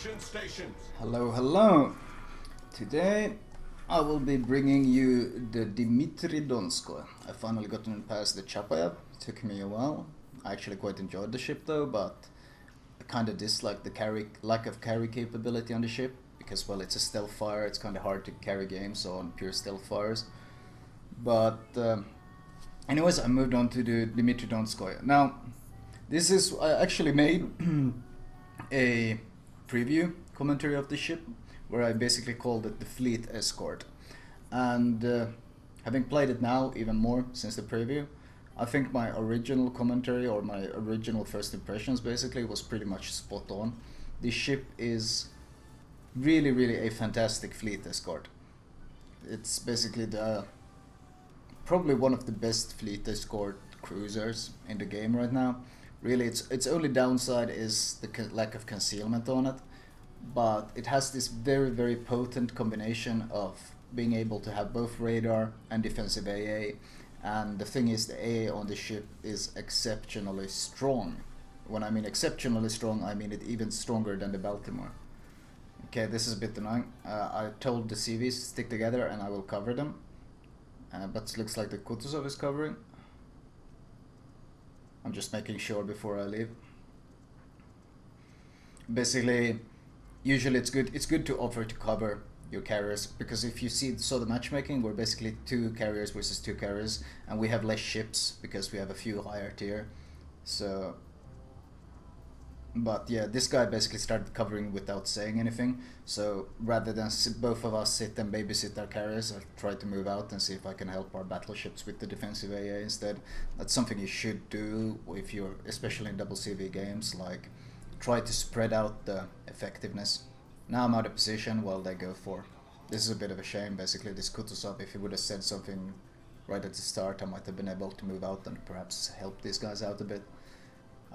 Extraction stations. Hello, hello. Today I will be bringing you the Dmitri Donskoi. I finally got past the Chapayab. It took me a while. I actually quite enjoyed the ship though, but I kind of dislike the lack of carry capability on the ship because, well, it's a stealth fire. It's kind of hard to carry games on pure stealth fires. But anyways, I moved on to the Dmitri Donskoi. Now, this is I actually made a preview commentary of the ship where I basically called it the Fleet Escort, and having played it now even more since the preview, I think my original commentary or my original first impressions basically was pretty much spot on. This ship is really a fantastic fleet escort. It's basically probably one of the best fleet escort cruisers in the game right now. Really, its only downside is the lack of concealment on it, but it has this very potent combination of being able to have both radar and defensive AA, and the thing is the AA on the ship is exceptionally strong. When I mean exceptionally strong, I mean it even stronger than the Baltimore. Okay, this is a bit annoying. I told the CVs to stick together and I will cover them, but it looks like the Kutuzov is covering. I'm just making sure before I leave. Basically, usually it's good to offer to cover your carriers, because if you saw the matchmaking, we're basically 2 carriers versus 2 carriers, and we have less ships because we have a few higher tier. So, but yeah, this guy basically started covering without saying anything. So rather than both of us sit and babysit our carriers, I tried to move out and see if I can help our battleships with the defensive AA instead. That's something you should do if you're, especially in double CV games, like try to spread out the effectiveness. Now I'm out of position while they go for. This is a bit of a shame, basically. This Kutuzov, if he would have said something right at the start, I might have been able to move out and perhaps help these guys out a bit.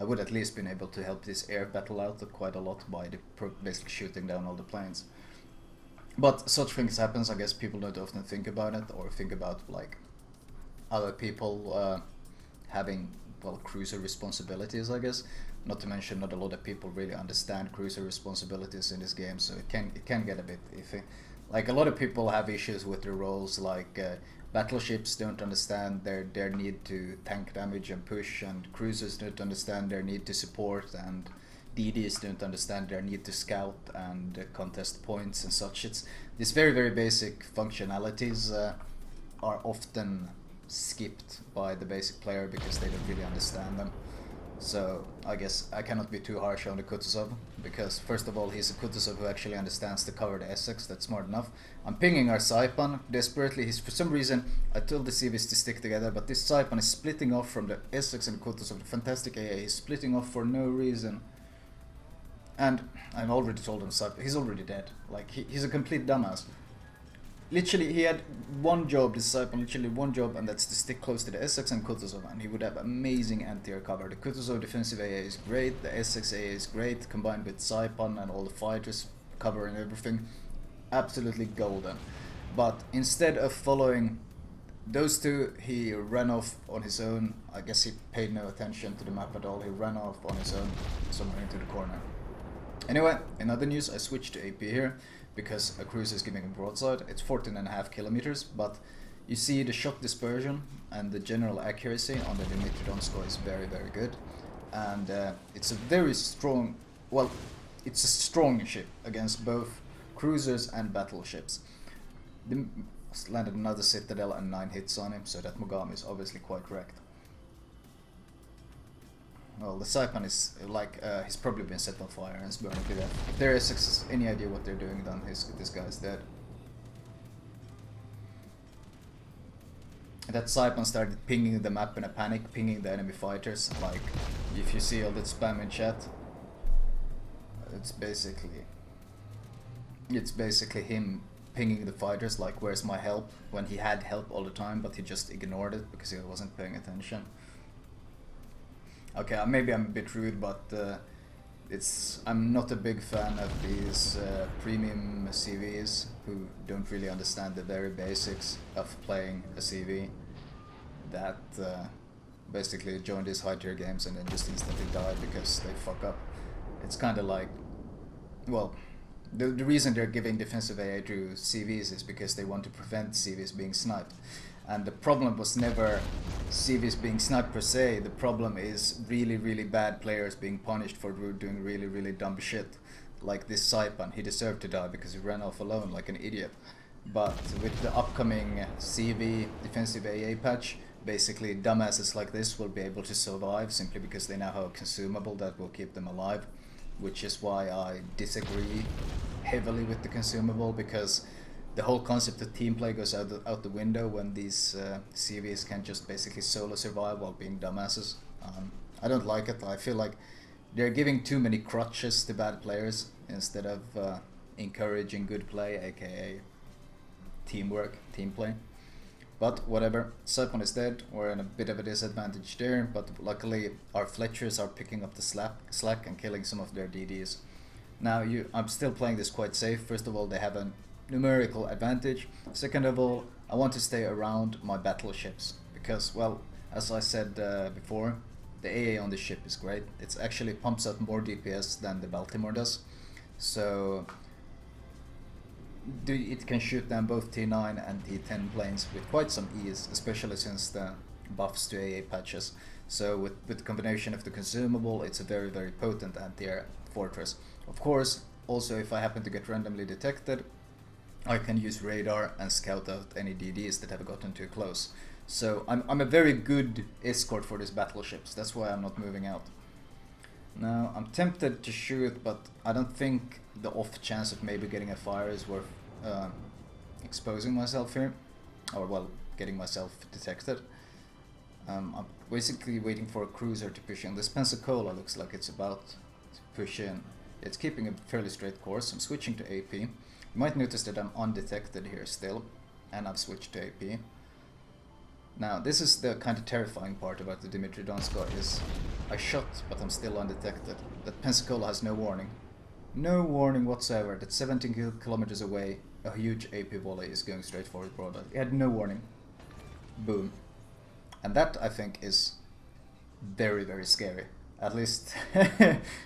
I would at least been able to help this air battle out quite a lot by basically shooting down all the planes. But such things happens. I guess people don't often think about it, or think about like other people having, well, cruiser responsibilities, I guess. Not to mention, not a lot of people really understand cruiser responsibilities in this game, so it can get a bit iffy. Like, a lot of people have issues with their roles, like battleships don't understand their need to tank damage and push, and cruisers don't understand their need to support, and DDs don't understand their need to scout and contest points and such. It's these very basic functionalities are often skipped by the basic player because they don't really understand them. So I guess I cannot be too harsh on the Kutuzov, because first of all, he's a Kutuzov who actually understands to cover the Essex. That's smart enough. I'm pinging our Saipan desperately. For some reason, I told the CVs to stick together, but this Saipan is splitting off from the Essex and Kutuzov. The fantastic AA is splitting off for no reason. And I've already told him Saipan, he's already dead. Like, he's a complete dumbass. Literally, he had one job, this Saipan, literally one job, and that's to stick close to the Essex and Kutuzov, and he would have amazing anti-air cover. The Kutuzov defensive AA is great, the Essex AA is great, combined with Saipan and all the fighters cover and everything. Absolutely golden. But instead of following those two, he ran off on his own. I guess he paid no attention to the map at all. He ran off on his own somewhere into the corner. Anyway, in other news, I switched to AP here because a cruiser is giving a broadside. It's 14.5 kilometers, but you see the shot dispersion and the general accuracy on the Dmitri Donskoi is very good, and it's a very strong, well, it's a strong ship against both cruisers and battleships. Landed another Citadel and 9 hits on him, so that Mogami is obviously quite wrecked. Well, the Saipan is like, he's probably been set on fire and is burning to death. If there is any idea what they're doing, then this guy's dead. That Saipan started pinging the map in a panic, pinging the enemy fighters. Like, if you see all that spam in chat, it's basically him pinging the fighters like, where's my help, when he had help all the time, but he just ignored it because he wasn't paying attention. Okay, maybe I'm a bit rude, but I'm not a big fan of these premium CVs who don't really understand the very basics of playing a CV, that basically join these high tier games and then just instantly die because they fuck up. It's kind of like well, the reason they're giving defensive AA to CVs is because they want to prevent CVs being sniped. And the problem was never CVs being sniped per se. The problem is really, really bad players being punished for doing really, really dumb shit. Like this Saipan, he deserved to die because he ran off alone like an idiot. But with the upcoming CV defensive AA patch, basically dumbasses like this will be able to survive simply because they now have a consumable that will keep them alive. Which is why I disagree heavily with the consumable, because the whole concept of team play goes out the window when these CVs can just basically solo survive while being dumbasses. I don't like it. I feel like they're giving too many crutches to bad players instead of encouraging good play, aka teamwork, team play. But whatever, Saipan is dead, we're in a bit of a disadvantage there, but luckily our Fletchers are picking up the slack and killing some of their DDs. Now I'm still playing this quite safe. First of all, they have a numerical advantage. Second of all, I want to stay around my battleships because, well, as I said before, the AA on the ship is great. It actually pumps out more DPS than the Baltimore does. So it can shoot down both T9 and T10 planes with quite some ease, especially since the buffs to AA patches. So with the combination of the consumable, it's a very, very potent anti-air fortress. Of course, also if I happen to get randomly detected, I can use radar and scout out any DDs that have gotten too close. So I'm a very good escort for these battleships. That's why I'm not moving out. Now I'm tempted to shoot, but I don't think the off chance of maybe getting a fire is worth exposing myself here, or well, getting myself detected. I'm basically waiting for a cruiser to push in. This Pensacola looks like it's about to push in. It's keeping a fairly straight course. I'm switching to AP. You might notice that I'm undetected here still, and I've switched to AP. Now, this is the kind of terrifying part about the Dmitri Donskoi is I shot, but I'm still undetected. That Pensacola has no warning. No warning whatsoever that 17 kilometers away, a huge AP volley is going straight for his broadside. It had no warning. Boom. And that, I think, is very, very scary. At least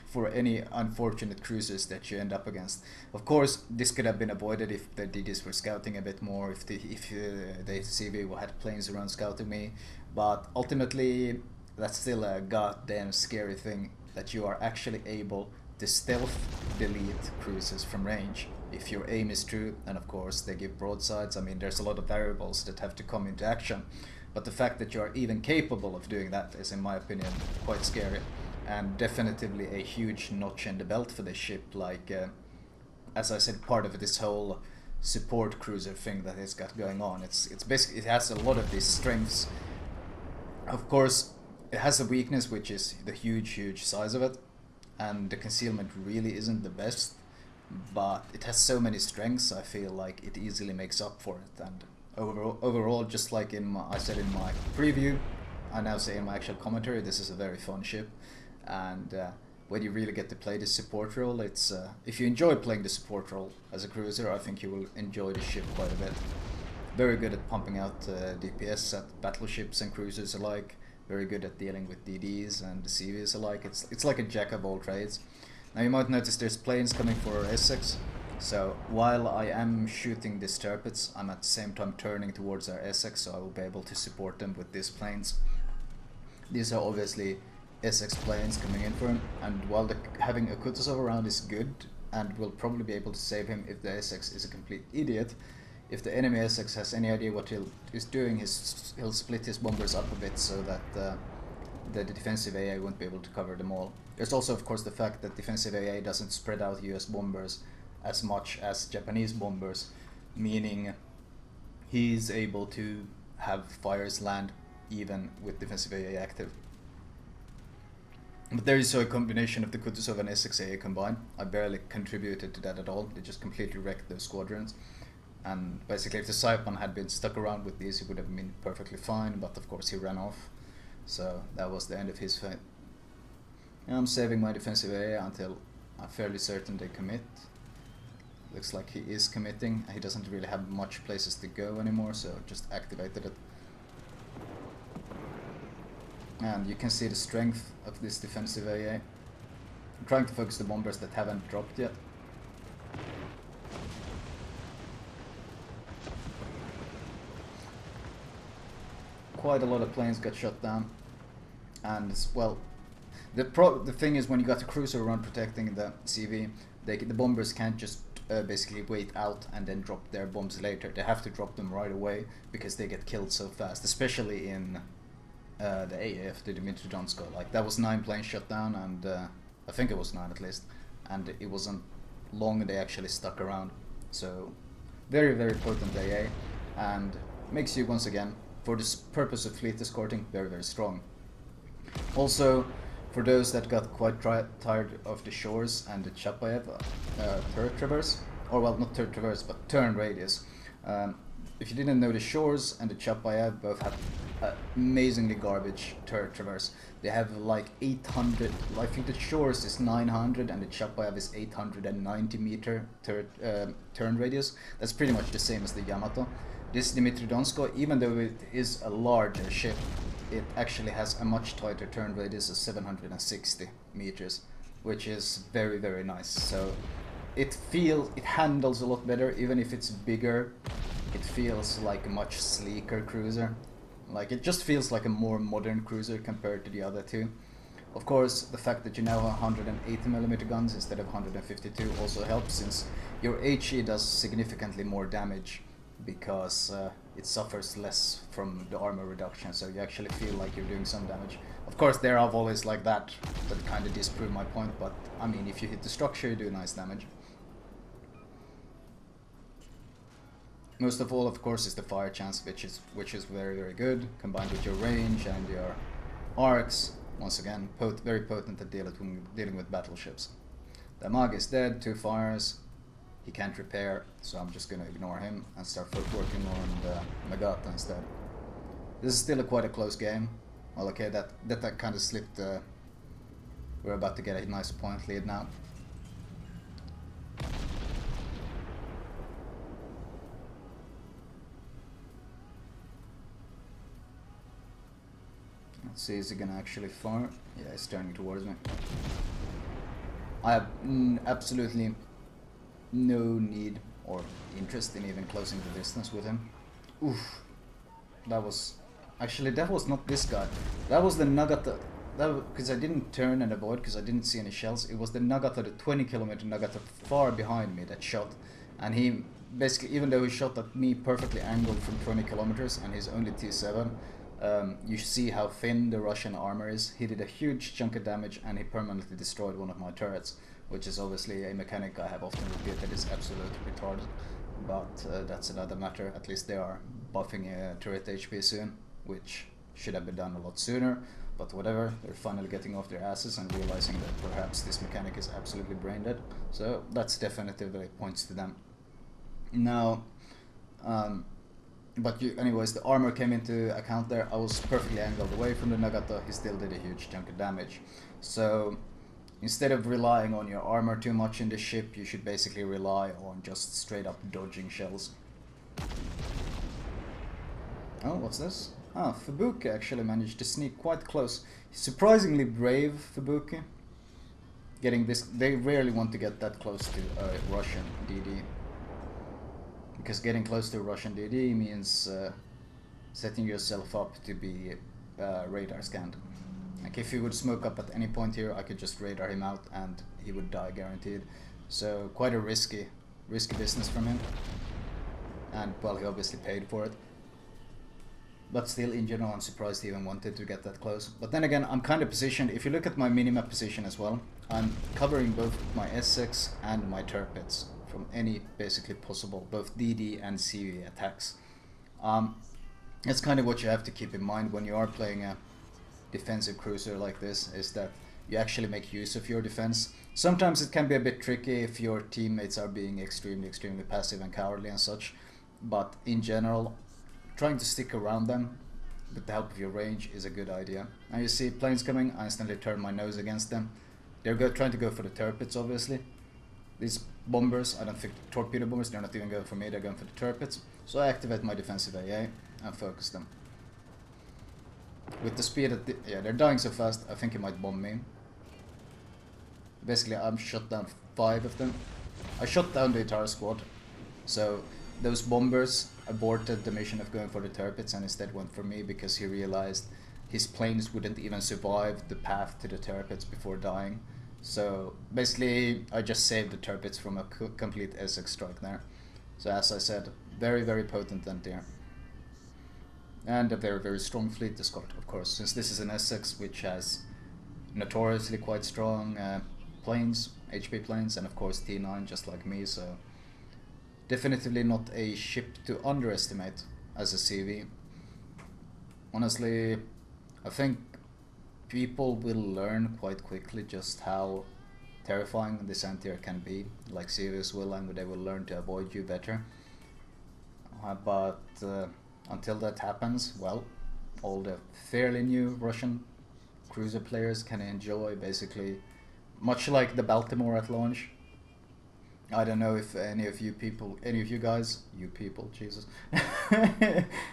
for any unfortunate cruisers that you end up against. Of course, this could have been avoided if the DDs were scouting a bit more, if the CV had planes around scouting me. But ultimately, that's still a goddamn scary thing that you are actually able to stealth delete cruisers from range if your aim is true, and of course they give broadsides. I mean, there's a lot of variables that have to come into action, but the fact that you are even capable of doing that is, in my opinion, quite scary, and definitively a huge notch in the belt for this ship. Like, as I said, part of this whole support cruiser thing that it's got going on. It's basically, it has a lot of these strengths. Of course, it has a weakness, which is the huge size of it, and the concealment really isn't the best, but it has so many strengths. I feel like it easily makes up for it. And overall, just like I said in my preview, I now say in my actual commentary, this is a very fun ship, and when you really get to play the support role, it's if you enjoy playing the support role as a cruiser, I think you will enjoy the ship quite a bit. Very good at pumping out DPS at battleships and cruisers alike. Very good at dealing with DDs and CVs alike. It's like a jack of all trades. Now you might notice there's planes coming for Essex. So while I am shooting these turrets, I'm at the same time turning towards our Essex, so I will be able to support them with these planes. These are obviously Essex planes coming in for him, and while having a Kutuzov around is good, and we'll probably be able to save him if the Essex is a complete idiot. If the enemy Essex has any idea what he's doing, he'll split his bombers up a bit so that the defensive AA won't be able to cover them all. There's also, of course, the fact that defensive AA doesn't spread out US bombers as much as Japanese bombers, meaning he's able to have fires land even with defensive AA active. But there is a combination of the Kutuzov and Essex AA combined. I barely contributed to that at all. They just completely wrecked those squadrons. And basically, if the Saipan had been stuck around with these, he would have been perfectly fine, but of course he ran off. So that was the end of his fate. And I'm saving my defensive area until I'm fairly certain they commit. Looks like he is committing. He doesn't really have much places to go anymore, so just activated it. And you can see the strength of this defensive AA. I'm trying to focus the bombers that haven't dropped yet. quite a lot of planes got shot down, and well, the thing is when you got the cruiser around protecting the CV, the bombers can't just basically wait out and then drop their bombs later. They have to drop them right away because they get killed so fast, especially in the AAF, the Dmitri Donskoi. Like that was 9 planes shot down, and I think it was 9 at least, and it wasn't long they actually stuck around. So very, very potent AA, and makes you once again, for this purpose of fleet escorting, very, very strong. Also, for those that got quite tired of the shores and the Chapayev turret traverse, or well, not turret traverse, but turn radius. If you didn't know, the shores and the Chapayev both have amazingly garbage turret traverse. They have like 800, I think the shores is 900 and the Chapayev is 890 meter turn radius. That's pretty much the same as the Yamato. This Dmitri Donskoi, even though it is a larger ship, it actually has a much tighter turn radius of 760 meters, which is very, very nice. So it handles a lot better. Even if it's bigger, it feels like a much sleeker cruiser. Like it just feels like a more modern cruiser compared to the other two. Of course, the fact that you now have 180mm guns instead of 152 also helps, since your HE does significantly more damage because it suffers less from the armor reduction, so you actually feel like you're doing some damage. Of course, there are volleys like that kind of disprove my point, but I mean, if you hit the structure, you do nice damage. Most of all, of course, is the fire chance, which is very, very good, combined with your range and your arcs. Once again, very potent at dealing with battleships. The Mag is dead, 2 fires. He can't repair, so I'm just gonna ignore him and start working on the Nagata instead. This is still quite a close game. Well, okay, that kind of slipped. We're about to get a nice point lead now. Let's see, is he gonna actually fire? Yeah, he's turning towards me. I have absolutely no need or interest in even closing the distance with him. Oof. That was not this guy. That was the Nagata. Because I didn't turn and avoid because I didn't see any shells. It was the Nagata, the 20km Nagata far behind me that shot. And he basically, even though he shot at me perfectly angled from 20 kilometers and he's only T7, you see how thin the Russian armor is. He did a huge chunk of damage and he permanently destroyed one of my turrets, which is obviously a mechanic I have often repeated is absolutely retarded. But that's another matter. At least they are buffing turret HP soon, which should have been done a lot sooner. But whatever, they're finally getting off their asses and realizing that perhaps this mechanic is absolutely brain dead. So that's definitively points to them. Now, anyways, the armor came into account there. I was perfectly angled away from the Nagata. He still did a huge chunk of damage. So instead of relying on your armor too much in the ship, you should basically rely on just straight up dodging shells. Oh, what's this? Ah, Fubuki actually managed to sneak quite close. Surprisingly brave, Fubuki. Getting this, they rarely want to get that close to a Russian DD. Because getting close to a Russian DD means setting yourself up to be radar scanned. Like if he would smoke up at any point here, I could just radar him out and he would die guaranteed. So quite a risky business from him. And well, he obviously paid for it. But still, in general, I'm surprised he even wanted to get that close. But then again, I'm kind of positioned, if you look at my minimap position as well, I'm covering both my S6 and my turrets from any basically possible, both DD and CV attacks. That's kind of what you have to keep in mind when you are playing a defensive cruiser like this, is that you actually make use of your defense. Sometimes it can be a bit tricky if your teammates are being extremely passive and cowardly and such, but in general, trying to stick around them with the help of your range is a good idea. Now you see planes coming, I instantly turn my nose against them. They're trying to go for the turrets, obviously. These bombers, I don't think torpedo bombers, they're not even going for me, they're going for the turrets. So I activate my defensive AA and focus them. With the speed at yeah, they're dying so fast, I think he might bomb me. Basically, I'm shot down 5 of them. I shot down the entire squad. So those bombers aborted the mission of going for the turrets and instead went for me because he realized his planes wouldn't even survive the path to the turrets before dying. So basically I just saved the turrets from a complete Essex strike there. So as I said, very very potent anti-air. And a very very strong fleet escort, of course, since this is an Essex which has notoriously quite strong planes, HP planes, and of course T9 just like me, so definitively not a ship to underestimate as a CV. Honestly, I think people will learn quite quickly just how terrifying this anti-air can be, like CVs will, and they will learn to avoid you better. But until that happens, well, all the fairly new Russian cruiser players can enjoy basically much like the Baltimore at launch. I don't know if any of you guys, Jesus,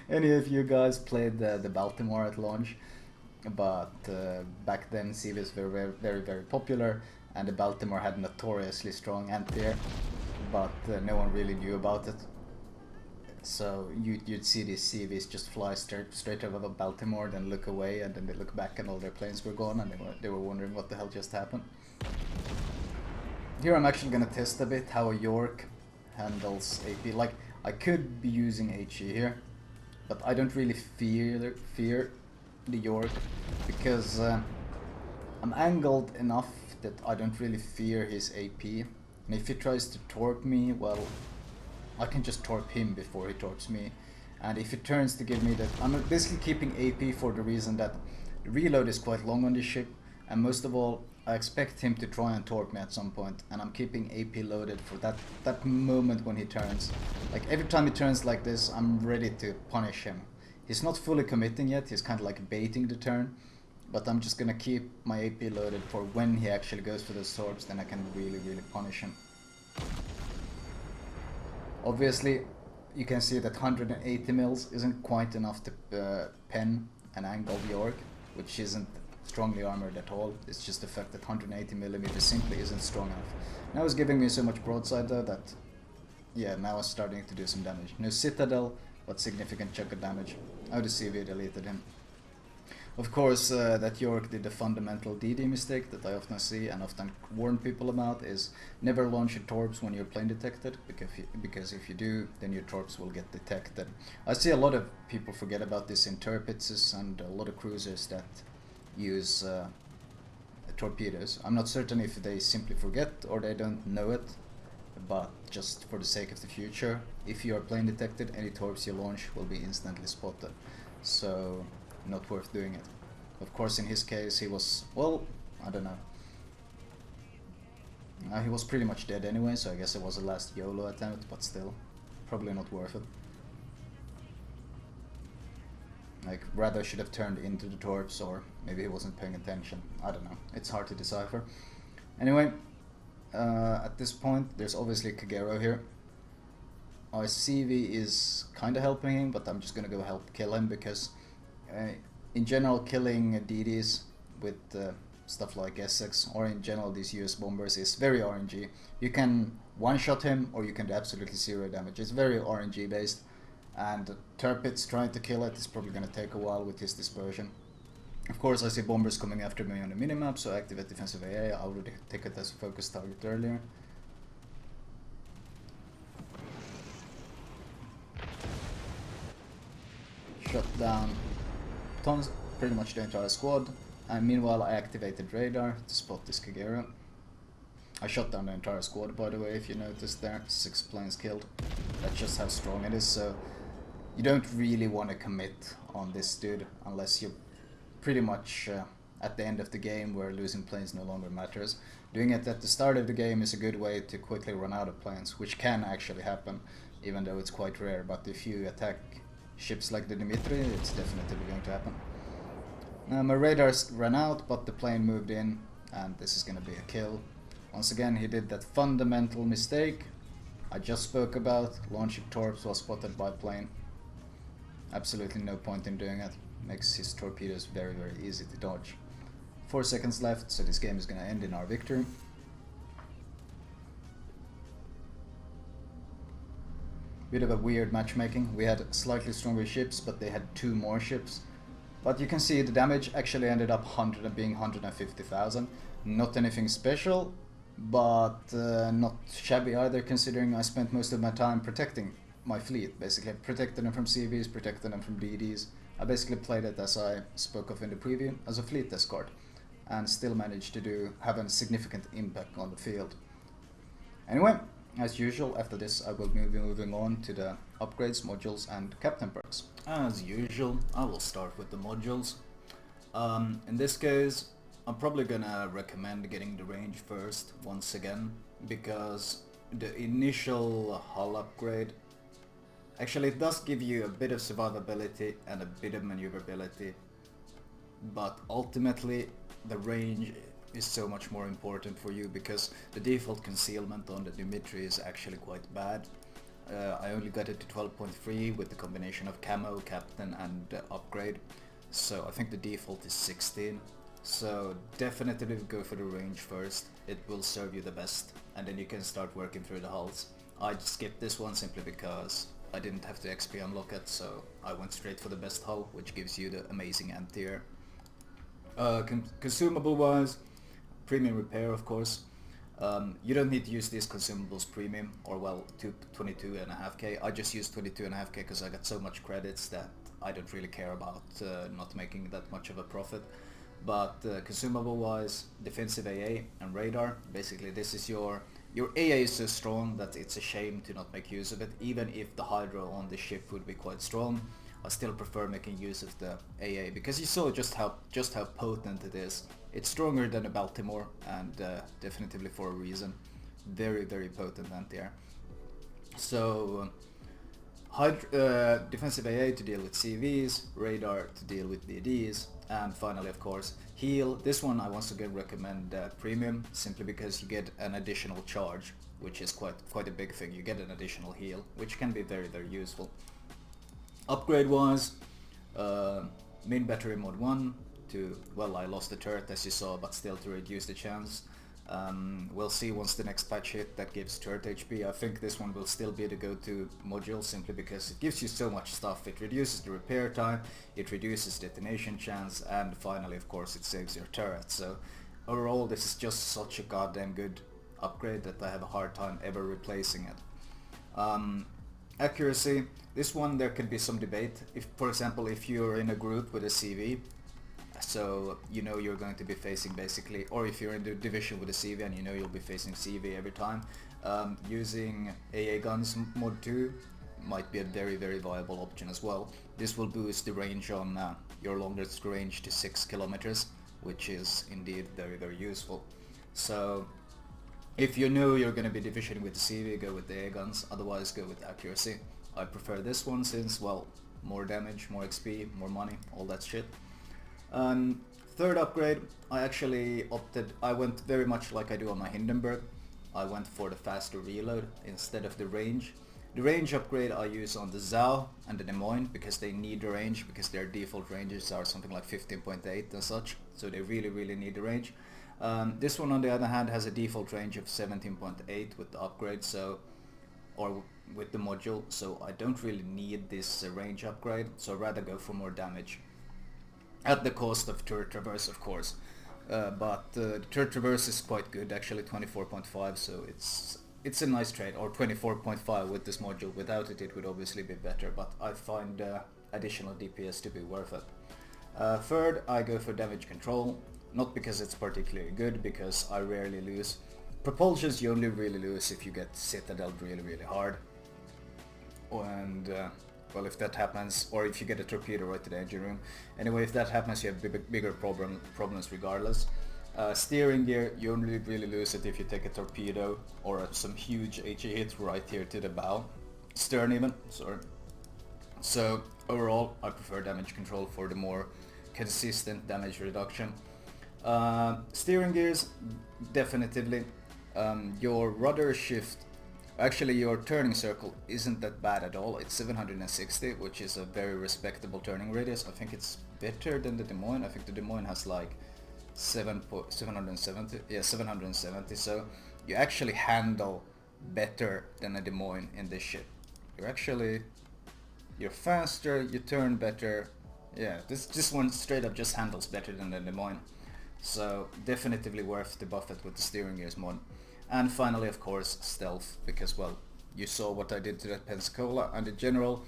any of you guys played the Baltimore at launch, but back then CVs were very, very, very popular, and the Baltimore had notoriously strong anti-air, but no one really knew about it. So you'd see these CVs just fly straight over Baltimore, then look away, and then they look back and all their planes were gone, and they were wondering what the hell just happened. Here I'm actually gonna test a bit how a York handles AP. Like, I could be using HE here, but I don't really fear the York because I'm angled enough that I don't really fear his AP. And if he tries to torp me, well, I can just torp him before he torps me. And if he turns to give me that, I'm basically keeping AP for the reason that the reload is quite long on this ship, and most of all, I expect him to try and torp me at some point, and I'm keeping AP loaded for that moment when he turns. Like, every time he turns like this, I'm ready to punish him. He's not fully committing yet, he's kind of like baiting the turn, but I'm just gonna keep my AP loaded for when he actually goes for those torps, then I can really, really punish him. Obviously, you can see that 180 mils isn't quite enough to pen an angled York, which isn't strongly armored at all. It's just the fact that 180mm simply isn't strong enough. Now it's giving me so much broadside though that, yeah, now it's starting to do some damage. No Citadel, but significant chunk of damage. Oh, the CV deleted him. Of course, that York did the fundamental DD mistake that I often see and often warn people about, is never launch your torps when you're plane detected, because if you do, then your torps will get detected. I see a lot of people forget about this in turpitses and a lot of cruisers that use torpedoes. I'm not certain if they simply forget or they don't know it, but just for the sake of the future, if you are plane detected, any torps you launch will be instantly spotted. So, not worth doing it. Of course, in his case, he was, well, I don't know. He was pretty much dead anyway, so I guess it was a last YOLO attempt, but still, probably not worth it. Like, rather should have turned into the torps, or maybe he wasn't paying attention. I don't know. It's hard to decipher. Anyway, at this point, there's obviously Kagero here. Our CV is kind of helping him, but I'm just gonna go help kill him because in general, killing DDs with stuff like Essex, or in general these US bombers, is very RNG. You can one-shot him, or you can do absolutely zero damage. It's very RNG based, and Turpitz trying to kill it is probably going to take a while with his dispersion. Of course, I see bombers coming after me on the minimap, so I activate defensive AA. I already take it as a focus target earlier. Shot down pretty much the entire squad, and meanwhile I activated radar to spot this Kagero. I shot down the entire squad, by the way, if you noticed there. 6 planes killed. That's just how strong it is, so you don't really want to commit on this dude unless you're pretty much at the end of the game where losing planes no longer matters. Doing it at the start of the game is a good way to quickly run out of planes, which can actually happen, even though it's quite rare. But if you attack ships like the Dmitri, it's definitely going to happen. My radars ran out, but the plane moved in, and this is going to be a kill. Once again, he did that fundamental mistake I just spoke about, launching torps while spotted by plane. Absolutely no point in doing it. Makes his torpedoes very, very easy to dodge. 4 seconds left, so this game is going to end in our victory. bit of a weird matchmaking. We had slightly stronger ships, but they had 2 more ships. But you can see the damage actually ended up being 150,000. Not anything special, but not shabby either, considering I spent most of my time protecting my fleet. Basically, I protected them from CVs, protected them from DDs. I basically played it, as I spoke of in the preview, as a fleet escort, and still managed to have a significant impact on the field. Anyway, as usual, after this I will be moving on to the upgrades, modules, and captain perks. As usual, I will start with the modules. In this case, I'm probably gonna recommend getting the range first, once again, because the initial hull upgrade, actually it does give you a bit of survivability and a bit of maneuverability, but ultimately the range is so much more important for you, because the default concealment on the Dmitri is actually quite bad. I only got it to 12.3 with the combination of camo, captain, and upgrade, so I think the default is 16. So definitely go for the range first, it will serve you the best, and then you can start working through the hulls. I skipped this one simply because I didn't have to XP unlock it, so I went straight for the best hull, which gives you the amazing anti-air. Consumable wise, premium repair of course. You don't need to use these consumables premium, or well, 22.5k. I just used 22.5k because I got so much credits that I don't really care about not making that much of a profit. But consumable wise, defensive AA and radar, basically this is your AA is so strong that it's a shame to not make use of it. Even if the hydro on the ship would be quite strong, I still prefer making use of the AA, because you saw just how potent it is. It's stronger than a Baltimore, and definitely for a reason. Very, very potent anti-air. So defensive AA to deal with CVs, radar to deal with DDs, and finally of course heal. This one I once again recommend premium, simply because you get an additional charge, which is quite a big thing. You get an additional heal, which can be very, very useful. Upgrade wise, main battery mod 1 to, well, I lost the turret as you saw, but still to reduce the chance. We'll see once the next patch hit that gives turret HP. I think this one will still be the go-to module, simply because it gives you so much stuff. It reduces the repair time, it reduces detonation chance, and finally of course it saves your turret. So overall this is just such a goddamn good upgrade that I have a hard time ever replacing it. Accuracy, this one there could be some debate. If, for example, if you're in a group with a CV, so you know you're going to be facing basically, or if you're in the division with a CV and you know you'll be facing CV every time, using AA guns mod 2 might be a very, very viable option as well. This will boost the range on your longest range to 6 kilometers, which is indeed very, very useful. So if you know you're going to be divisioning with the CV, go with the AA guns, otherwise go with accuracy. I prefer this one since, well, more damage, more XP, more money, all that shit. Third upgrade, I went very much like I do on my Hindenburg. I went for the faster reload instead of the range. The range upgrade I use on the Zhao and the Des Moines, because they need the range, because their default ranges are something like 15.8 and such, so they really, really need the range. This one on the other hand has a default range of 17.8 with the upgrade, so, or with the module, so I don't really need this range upgrade, so I'd rather go for more damage. At the cost of turret traverse of course, but the turret traverse is quite good, actually 24.5, so it's a nice trade, or 24.5 with this module. Without it it would obviously be better, but I find additional DPS to be worth it. Third, I go for damage control, not because it's particularly good, because I rarely lose. Propulsions you only really lose if you get citadeled really, really hard, and well, if that happens, or if you get a torpedo right to the engine room. Anyway, if that happens, you have bigger problems regardless. Steering gear, you only really lose it if you take a torpedo or some huge HE hit right here to the bow. Stern even, sorry. So overall, I prefer damage control for the more consistent damage reduction. Steering gears, definitely. Your rudder shift, actually your turning circle isn't that bad at all. It's 760, which is a very respectable turning radius. I think it's better than the Des Moines. I think the Des Moines has like 770, yeah, 770, so you actually handle better than a Des Moines in this ship. you're faster, you turn better. Yeah, this one straight up just handles better than the Des Moines. So definitively worth the buff it with the steering gears mod. And finally, of course, stealth, because well, you saw what I did to that Pensacola, and in general,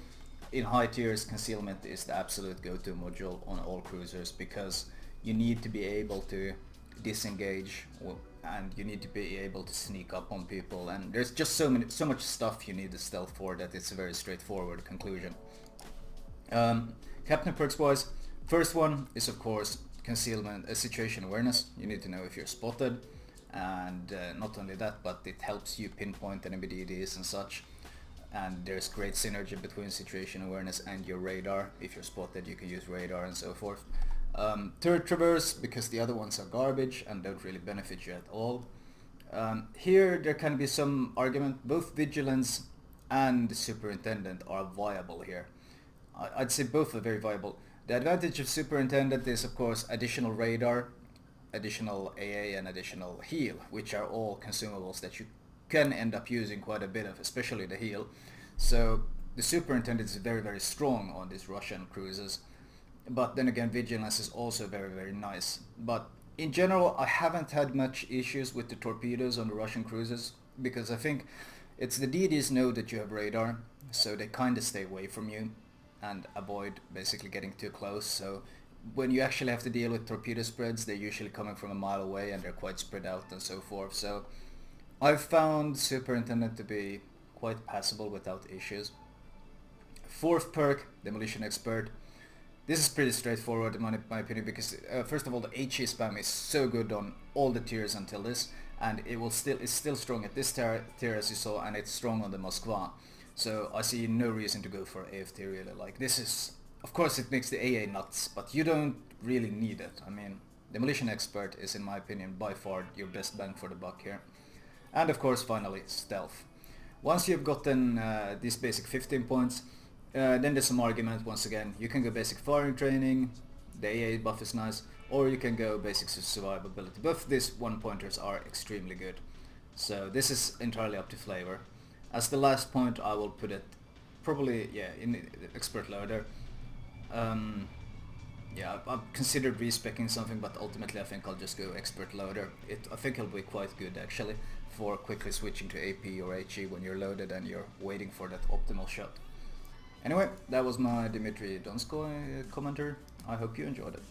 in high tiers, concealment is the absolute go-to module on all cruisers, because you need to be able to disengage, and you need to be able to sneak up on people, and there's just so much stuff you need the stealth for that it's a very straightforward conclusion. Captain perks wise, first one is of course concealment, situation awareness. You need to know if you're spotted, and not only that, but it helps you pinpoint enemy DDs and such. And there's great synergy between situation awareness and your radar. If you're spotted, you can use radar and so forth. Third, traverse, because the other ones are garbage and don't really benefit you at all. Here there can be some argument. Both vigilance and superintendent are viable here. I'd say both are very viable. The advantage of superintendent is of course additional radar, additional AA, and additional heal, which are all consumables that you can end up using quite a bit of, especially the heal. So the superintendent is very, very strong on these Russian cruises. But then again, vigilance is also very, very nice. But in general, I haven't had much issues with the torpedoes on the Russian cruises, because I think it's the DDs know that you have radar, so they kind of stay away from you and avoid basically getting too close. So when you actually have to deal with torpedo spreads, they're usually coming from a mile away and they're quite spread out and so forth. So I've found superintendent to be quite passable without issues. Fourth perk, demolition expert. This is pretty straightforward in my opinion, because first of all, the HE spam is so good on all the tiers until this, and it's still strong at this tier as you saw, and it's strong on the Moskva. So I see no reason to go for AFT really. Like, this is, of course it makes the AA nuts, but you don't really need it. I mean, demolition expert is in my opinion by far your best bang for the buck here. And of course finally, stealth. Once you've gotten these basic 15 points, then there's some argument once again. You can go basic firing training, the AA buff is nice, or you can go basic survivability. Both these one pointers are extremely good. So this is entirely up to flavor. As the last point, I will put it probably, yeah, in expert loader. Yeah, I've considered respecing something, but ultimately I think I'll just go expert loader. I think it'll be quite good actually for quickly switching to AP or HE when you're loaded and you're waiting for that optimal shot. Anyway, that was my Dmitri Donskoi commenter. I hope you enjoyed it.